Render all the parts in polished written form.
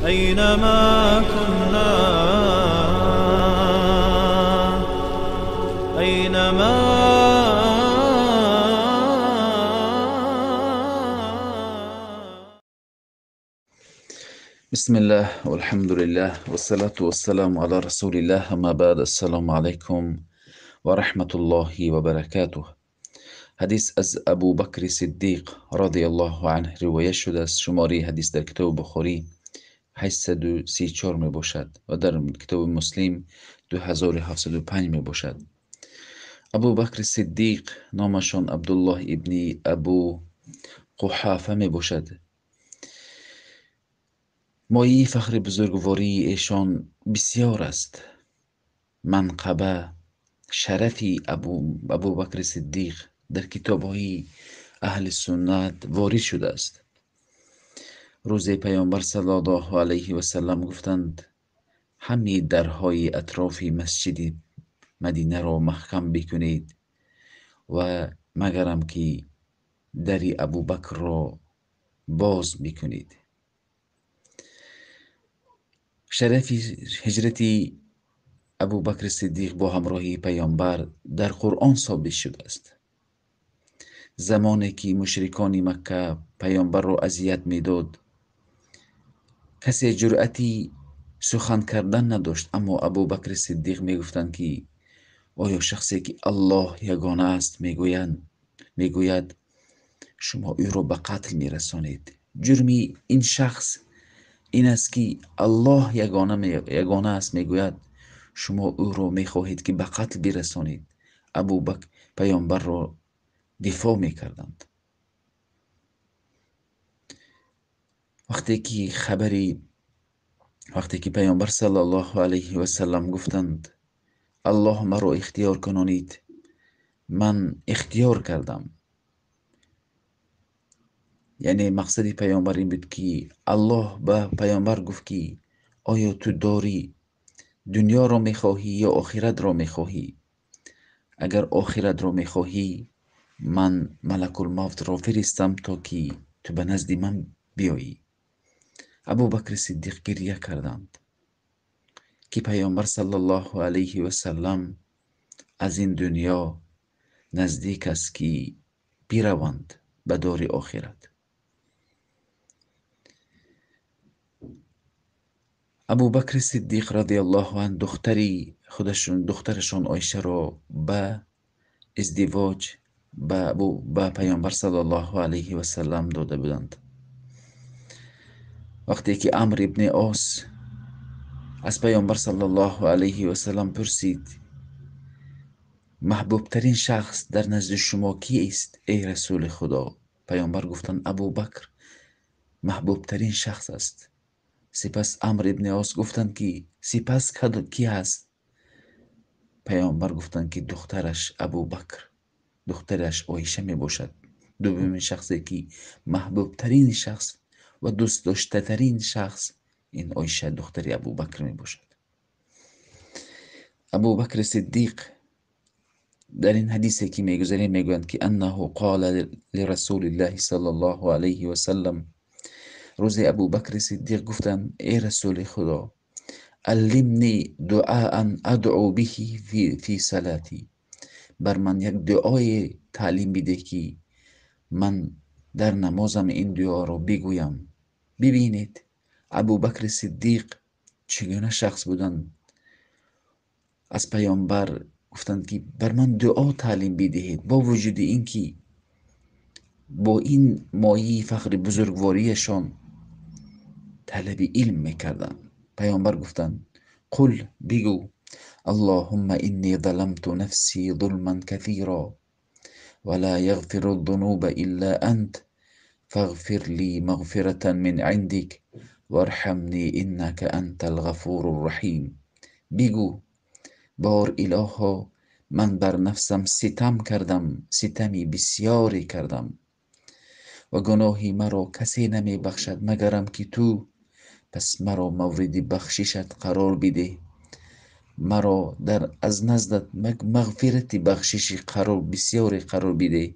أينما كنا أينما بسم الله والحمد لله والصلاة والسلام على رسول الله. أما بعد، السلام عليكم ورحمة الله وبركاته. حدیث از ابو بکر صدیق رضی الله عنه روایت شده است. شماره حدیث در کتاب بخاری 834 می باشد و در کتاب مسلم 2705 می باشد. ابو بکر صدیق نامشان عبدالله ابن ابو قحافه می باشد. مایه فخر بزرگواری ایشان بسیار است. منقبه شرفی ابو بکر صدیق در کتاب‌های اهل سنت وارد شده است. روز پیامبر صلی الله علیه و سلم گفتند همه درهای اطراف مسجد مدینه را محکم بکنید و مگرم که در ابو بکر را باز بکنید. شرف هجرت ابو بکر صدیق با همراهی پیامبر در قرآن ثابت شده است. زمانی که مشرکان مکه پیامبر را اذیت میداد، کسی جرأتی سخن کردن نداشت، اما ابو بکر صدیق میگفتند که آیا شخصی که الله یگانه است میگوید شما او را به قتل میرسانید. جرمی این شخص این است که الله یگانه است میگوید شما او را میخواهید که به قتل برسانید. ابو بکر پیامبر را دفاع میکردند. وقتی که پیامبر صلی الله علیه و سلم گفتند الله مرا اختیار کنانید، من اختیار کردم. یعنی مقصد پیامبر این بود که الله به پیامبر گفت که آیا تو داری دنیا را میخواهی یا آخرت را میخواهی؟ اگر آخرت را میخواهی من ملک الموت را فرستم تا که تو به نزد من بیایی. ابو بکر صدیق گریه کردند که پیامبر صلی الله علیه و سلم از این دنیا نزدیک است که بیروند به دار آخرت. ابو بکر صدیق رضی الله عنه دخترشان عایشه را به ازدواج به پیامبر صلی الله علیه و سلم داده بودند. وقتی که عمرو ابن عاص از پیامبر صلی الله علیه و سلم پرسید محبوب ترین شخص در نزد شما کی است ای رسول خدا؟ پیامبر گفتند ابو بکر محبوب ترین شخص است. سپس عمرو ابن عاص گفتند که سپس کی هست؟ پیامبر گفتند که دخترش ابو بکر، دخترش عایشه می باشد. دومین شخصی که محبوب ترین شخص و دوست داشته ترین شخص این عایشه دختر ابو بکر می باشد. ابو بکر صدیق در این حدیثی که میگذاریم میگویند که انه قال لرسول الله صلی الله علیه و سلم، روز ابو بکر صدیق گفتند ای رسول خدا علمنی دعاء ادعو به فی صلاتی، بر من یک دعای تعلیم بده که من در نمازم این دعا رو بگویم. ببینید ابو بکر صدیق چگونه شخص بودند. از پیامبر گفتند که بر من دعا تعلیم بدهید، با وجود اینکه با این مایه فخر بزرگواریشان طلب علم میکردند. پیامبر گفتند قل بگو اللهم انی ظلمت نفسی ظلما كثيرا ولا يغفر الذنوب الا انت فاغفر لي مغفرة من عندك وارحمني انك انت الغفور الرحیم. بگو بار الها من بر نفسم ستم کردم، ستمی بسیاری کردم و گناهی مرا کسی نمی بخشد مگرم که تو، پس مرا مورد بخششت قرار بده، مرا از نزدت مغفرت بخشش بسیاری قرار بده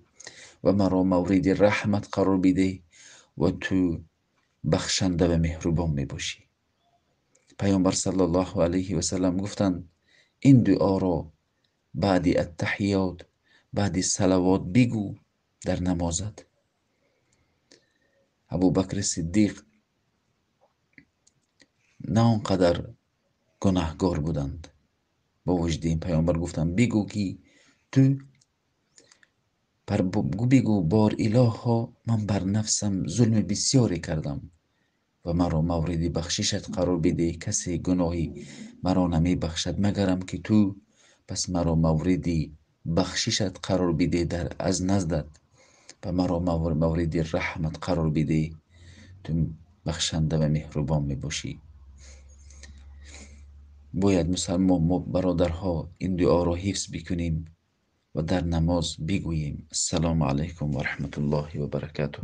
و مرا مورد رحمت قرار بده و تو بخشنده و مهربان می باشی. پیامبر صلی الله علیه و سلم گفتند این دعا را بعد التحیات، بعد صلوات بگو در نمازت. ابوبکر صدیق نه آنقدر گناهگار بودند، با وجود این پیامبر گفتند بگو که تو بگو بار الها من بر نفسم ظلم بسیاری کردم و مرا مورد بخششت قرار بده. کسی گناهی مرا نمی بخشد مگرم که تو، پس مرا مورد بخششت قرار بده از نزدت و مرا مورد رحمت قرار بده، تو بخشنده و مهربان می باشی. باید مسلمان برادرها این دعا را حفظ بکنیم و در نماز بگوییم. السلام علیکم و رحمت الله و برکاته.